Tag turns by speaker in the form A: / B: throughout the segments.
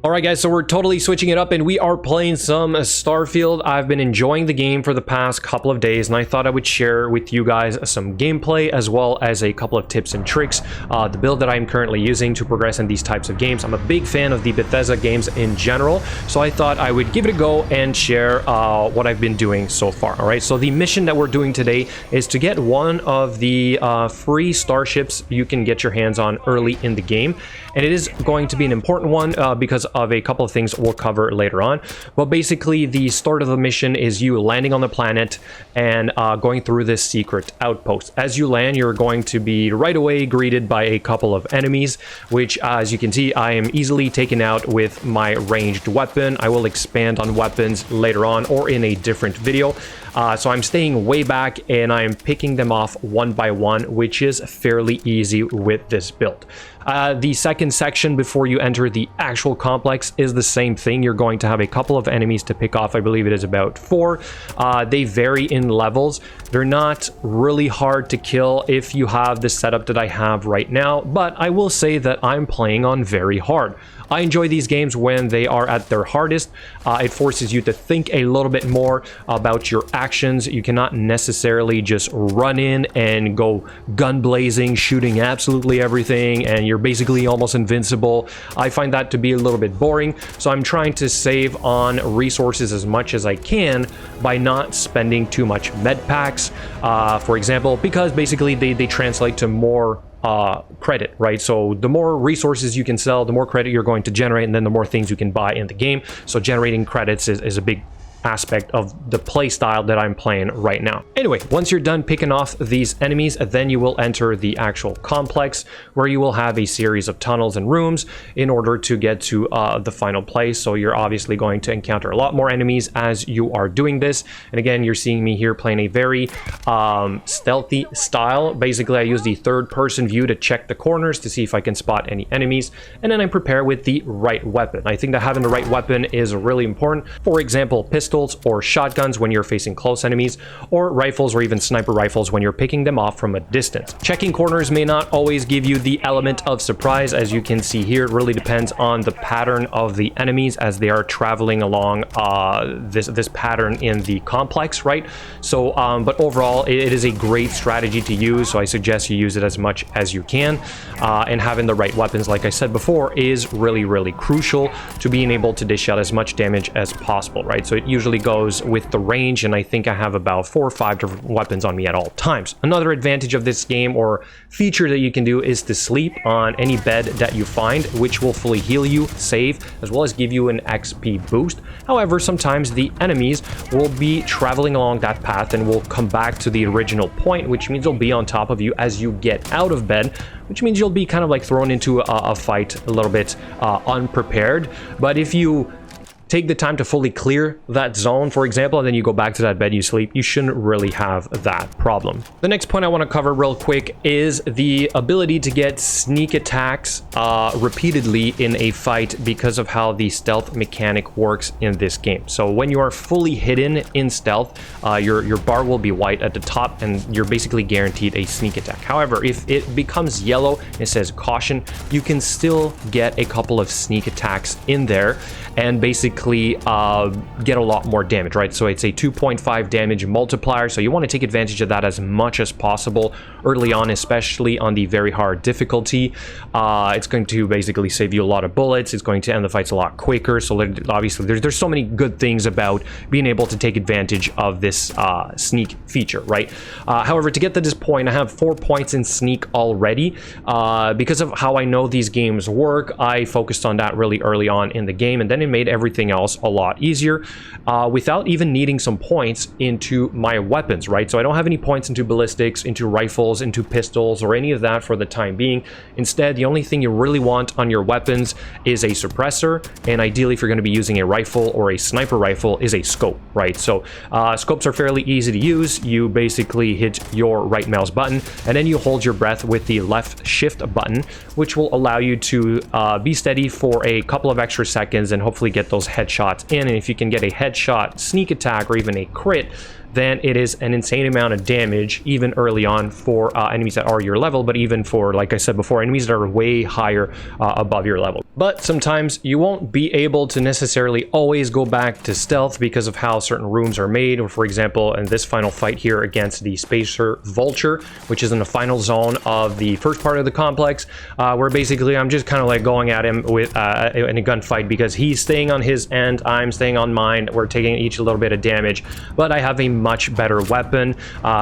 A: Alright guys, so we're totally switching it up and we are playing some Starfield. I've been enjoying the game for the past couple of days and I thought I would share with you guys some gameplay as well as a couple of tips and tricks. The build that I'm currently using to progress in these types of games. I'm a big fan of the Bethesda games in general, so I thought I would give it a go and share what I've been doing so far. Alright, so the mission that we're doing today is to get one of the free starships you can get your hands on early in the game. And it is going to be an important one because of a couple of things we'll cover later on. But basically, the start of the mission is you landing on the planet and going through this secret outpost. As you land, you're going to be right away greeted by a couple of enemies, which, as you can see, I am easily taken out with my ranged weapon. I will expand on weapons later on or in a different video. So I'm staying way back and I'm picking them off one by one, which is fairly easy with this build. The second section before you enter the actual complex is the same thing. You're going to have a couple of enemies to pick off. I believe it is about 4. They vary in levels. They're not really hard to kill if you have the setup that I have right now, but I will say that I'm playing on very hard. I enjoy these games when they are at their hardest. It forces you to think a little bit more about your actions. You cannot necessarily just run in and go gun blazing, shooting absolutely everything, and you're basically almost invincible. I find that to be a little bit boring, so I'm trying to save on resources as much as I can by not spending too much med packs, for example, because basically they translate to more credit, right? So the more resources you can sell, the more credit you're going to generate, and then the more things you can buy in the game. So generating credits is a big aspect of the play style that I'm playing right now. Anyway, once you're done picking off these enemies, then you will enter the actual complex where you will have a series of tunnels and rooms in order to get to the final place. So you're obviously going to encounter a lot more enemies as you are doing this. And again, you're seeing me here playing a very stealthy style. Basically, I use the third-person view to check the corners to see if I can spot any enemies, and then I prepare with the right weapon. I think that having the right weapon is really important. For example, pistols or shotguns when you're facing close enemies, or rifles or even sniper rifles when you're picking them off from a distance. Checking corners may not always give you the element of surprise. As you can see here, it really depends on the pattern of the enemies as they are traveling along this pattern in the complex, right? So but overall it is a great strategy to use, so I suggest you use it as much as you can, and having the right weapons, like I said before, is really crucial to being able to dish out as much damage as possible, right? So it usually goes with the range, and I think I have about 4 or 5 different weapons on me at all times. Another advantage of this game or feature that you can do is to sleep on any bed that you find, which will fully heal you, save, as well as give you an XP boost. However, sometimes the enemies will be traveling along that path and will come back to the original point, which means they'll be on top of you as you get out of bed, which means you'll be kind of like thrown into a fight a little bit unprepared. But if you take the time to fully clear that zone, for example, and then you go back to that bed, you sleep, you shouldn't really have that problem. The next point I want to cover real quick is the ability to get sneak attacks repeatedly in a fight because of how the stealth mechanic works in this game. So when you are fully hidden in stealth, your bar will be white at the top and you're basically guaranteed a sneak attack. However, if it becomes yellow and it says caution, you can still get a couple of sneak attacks in there and basically get a lot more damage, right? So it's a 2.5 damage multiplier, so you want to take advantage of that as much as possible early on, especially on the very hard difficulty. It's going to basically save you a lot of bullets. It's going to end the fights a lot quicker. So obviously there's so many good things about being able to take advantage of this sneak feature, right? However, to get to this point, I have 4 points in sneak already. Because of how I know these games work, I focused on that really early on in the game, and then it made everything else a lot easier without even needing some points into my weapons, right? So I don't have any points into ballistics, into rifles, into pistols, or any of that for the time being. Instead, the only thing you really want on your weapons is a suppressor, and ideally, if you're going to be using a rifle or a sniper rifle, is a scope, right? So scopes are fairly easy to use. You basically hit your right mouse button, and then you hold your breath with the left shift button, which will allow you to be steady for a couple of extra seconds and hopefully get those headshots in. And if you can get a headshot sneak attack or even a crit, then it is an insane amount of damage, even early on, for enemies that are your level, but even for, like I said before, enemies that are way higher above your level. But sometimes you won't be able to necessarily always go back to stealth because of how certain rooms are made. Or for example, in this final fight here against the Spacer Vulture, which is in the final zone of the first part of the complex, where basically I'm just kind of like going at him with in a gunfight because he's staying on his end, I'm staying on mine, we're taking each a little bit of damage, but I have a much better weapon,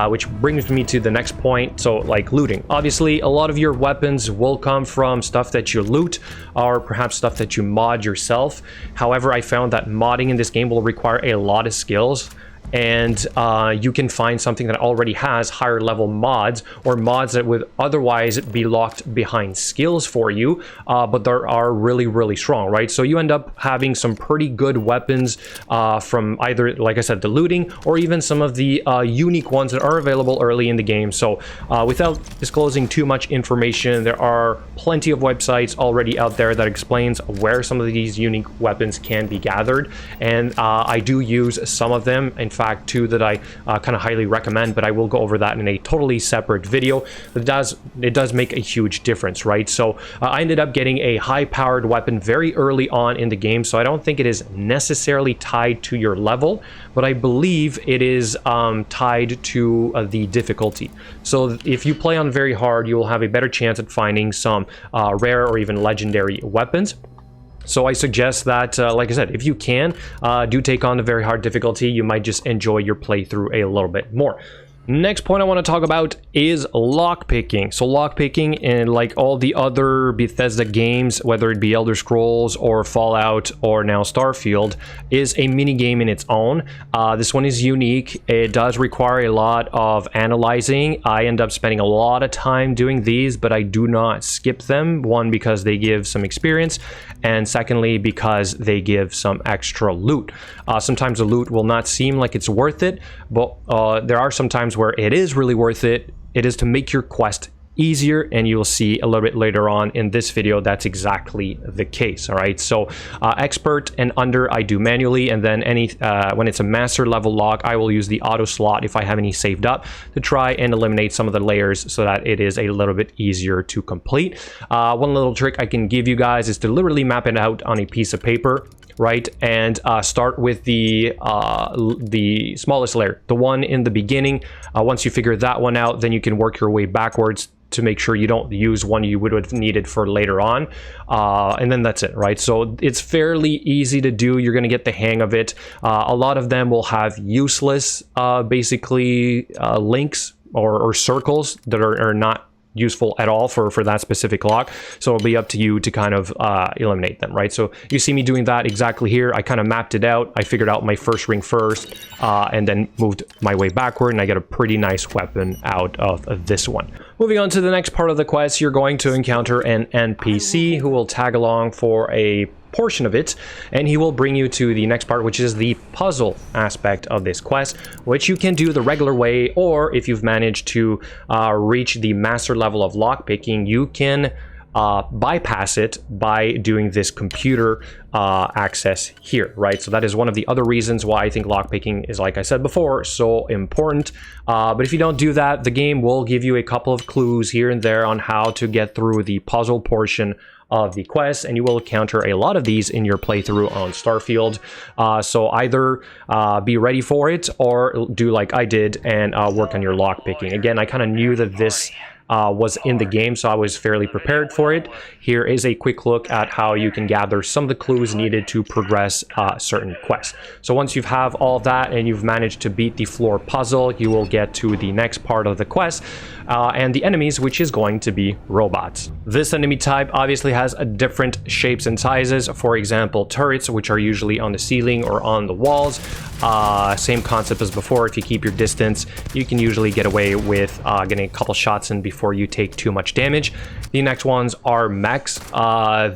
A: which brings me to the next point. So like looting, obviously a lot of your weapons will come from stuff that you loot or perhaps stuff that you mod yourself. However, I found that modding in this game will require a lot of skills, and you can find something that already has higher level mods or mods that would otherwise be locked behind skills for you, but they are really strong, right? So you end up having some pretty good weapons from either, like I said, the looting, or even some of the unique ones that are available early in the game. So without disclosing too much information, there are plenty of websites already out there that explains where some of these unique weapons can be gathered, and I do use some of them. In fact, two that I kind of highly recommend, but I will go over that in a totally separate video. It does make a huge difference, right? So I ended up getting a high-powered weapon very early on in the game, so I don't think it is necessarily tied to your level, but I believe it is tied to the difficulty. So if you play on very hard, you will have a better chance at finding some rare or even legendary weapons. So I suggest that, like I said, if you can, do take on the very hard difficulty. You might just enjoy your playthrough a little bit more. Next point I want to talk about is lockpicking. So lockpicking, in like all the other Bethesda games, whether it be Elder Scrolls or Fallout or now Starfield, is a mini game in its own. This one is unique. It does require a lot of analyzing. I end up spending a lot of time doing these, but I do not skip them. One, because they give some experience, and secondly, because they give some extra loot. Sometimes the loot will not seem like it's worth it, but there are some times where it is really worth it. It is to make your quest easier, and you will see a little bit later on in this video that's exactly the case. All right, so expert and under I do manually, and then any when it's a master level lock, I will use the auto slot if I have any saved up to try and eliminate some of the layers so that it is a little bit easier to complete. One little trick I can give you guys is to literally map it out on a piece of paper, right, and start with the smallest layer, the one in the beginning. Once you figure that one out, then you can work your way backwards to make sure you don't use one you would have needed for later on, and then that's it, right? So it's fairly easy to do. You're going to get the hang of it. A lot of them will have useless basically links or circles that are not useful at all for that specific lock, so it'll be up to you to kind of eliminate them, right? So you see me doing that exactly here. I kind of mapped it out. I figured out my first ring first, and then moved my way backward, and I get a pretty nice weapon out of this one. Moving on to the next part of the quest, you're going to encounter an NPC who will tag along for a portion of it, and he will bring you to the next part, which is the puzzle aspect of this quest, which you can do the regular way, or if you've managed to reach the master level of lockpicking, you can bypass it by doing this computer access here, right? So that is one of the other reasons why I think lockpicking is, like I said before, so important. But if you don't do that, the game will give you a couple of clues here and there on how to get through the puzzle portion of the quest, and you will encounter a lot of these in your playthrough on Starfield. So either be ready for it, or do like I did and work on your lockpicking. Again, I kind of knew that this was in the game, so I was fairly prepared for it. Here is a quick look at how you can gather some of the clues needed to progress certain quests. So once you have all that and you've managed to beat the floor puzzle, you will get to the next part of the quest, and the enemies, which is going to be robots. This enemy type obviously has different shapes and sizes. For example, turrets, which are usually on the ceiling or on the walls. Same concept as before. If you keep your distance, you can usually get away with getting a couple shots in before before you take too much damage. The next ones are mechs.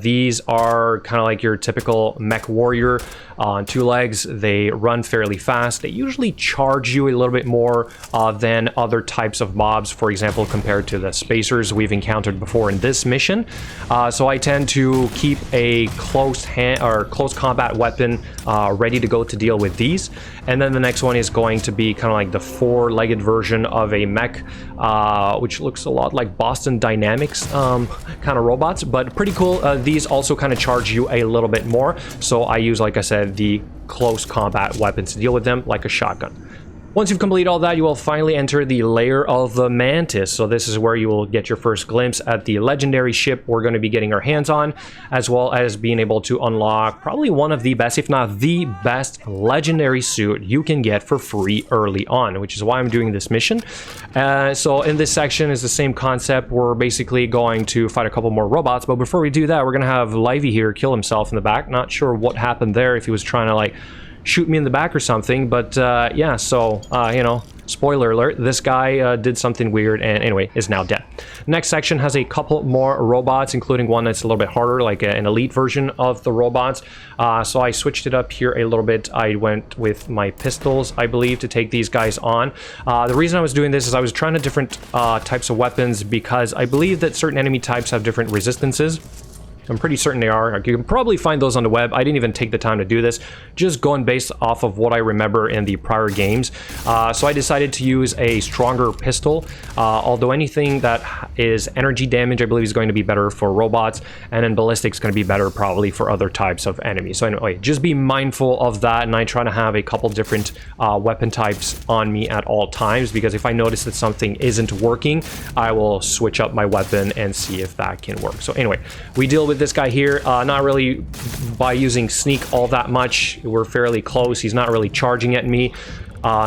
A: These are kind of like your typical mech warrior on 2 legs. They run fairly fast. They usually charge you a little bit more than other types of mobs, for example, compared to the spacers we've encountered before in this mission. So I tend to keep a close combat weapon ready to go to deal with these. And then the next one is going to be kind of like the 4-legged version of a mech, which looks a lot like Boston Dynamics kind of robots, but pretty cool. These also kind of charge you a little bit more, so I use, like I said, the close combat weapons to deal with them, like a shotgun. Once you've completed all that, you will finally enter the Lair of the Mantis. So this is where you will get your first glimpse at the legendary ship we're going to be getting our hands on, as well as being able to unlock probably one of the best, if not the best, legendary suit you can get for free early on, which is why I'm doing this mission. So in this section is the same concept. We're basically going to fight a couple more robots, but before we do that, we're going to have Livy here kill himself in the back. Not sure what happened there, if he was trying to like shoot me in the back or something, but yeah, so you know, spoiler alert, this guy did something weird and anyway is now dead. Next section has a couple more robots, including one that's a little bit harder, like an elite version of the robots. So I switched it up here a little bit. I went with my pistols, I believe, to take these guys on. The reason I was doing this is I was trying different types of weapons, because I believe that certain enemy types have different resistances. I'm pretty certain they are. You can probably find those on the web. I didn't even take the time to do this, just going based off of what I remember in the prior games. So I decided to use a stronger pistol, although anything that is energy damage, I believe, is going to be better for robots, and then ballistic is going to be better probably for other types of enemies. So anyway, just be mindful of that, and I try to have a couple different weapon types on me at all times, because if I notice that something isn't working, I will switch up my weapon and see if that can work. So anyway, we deal with this guy here, not really by using sneak all that much. We're fairly close. He's not really charging at me,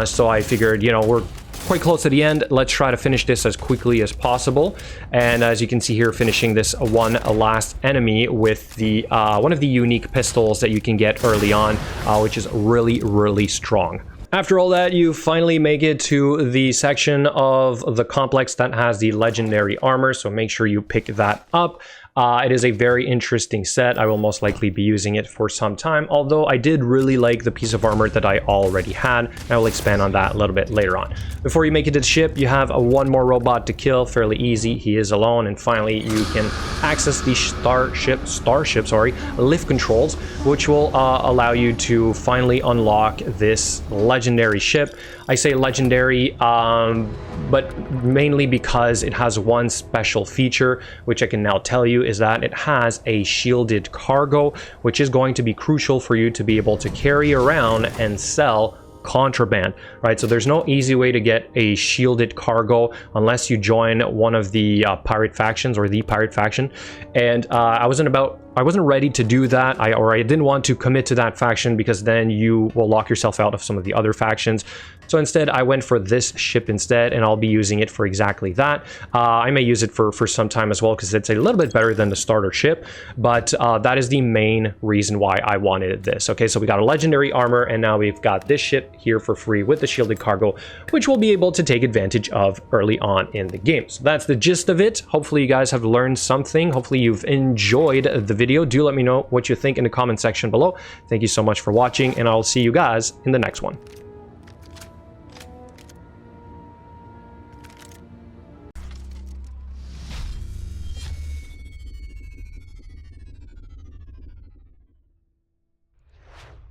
A: so I figured, you know, we're quite close to the end. Let's try to finish this as quickly as possible. And as you can see here, finishing this one last enemy with the one of the unique pistols that you can get early on, which is really strong. After all that, you finally make it to the section of the complex that has the legendary armor, so make sure you pick that up. It is a very interesting set. I will most likely be using it for some time, although I did really like the piece of armor that I already had. I will expand on that a little bit later on. Before you make it to the ship, you have one more robot to kill, fairly easy. He is alone, and finally you can access the starship lift controls, which will allow you to finally unlock this legendary ship. I say legendary, but mainly because it has one special feature, which I can now tell you, is that it has a shielded cargo, which is going to be crucial for you to be able to carry around and sell contraband, right? So there's no easy way to get a shielded cargo unless you join one of the pirate factions or the pirate faction. And I wasn't ready to do that, or I didn't want to commit to that faction, because then you will lock yourself out of some of the other factions. So instead, I went for this ship instead, and I'll be using it for exactly that. I may use it for some time as well, because it's a little bit better than the starter ship, but that is the main reason why I wanted this. Okay, so we got a legendary armor, and now we've got this ship here for free with the shielded cargo, which we'll be able to take advantage of early on in the game. So that's the gist of it. Hopefully you guys have learned something. Hopefully you've enjoyed the video. Do let me know what you think in the comment section below. Thank you so much for watching, and I'll see you guys in the next one.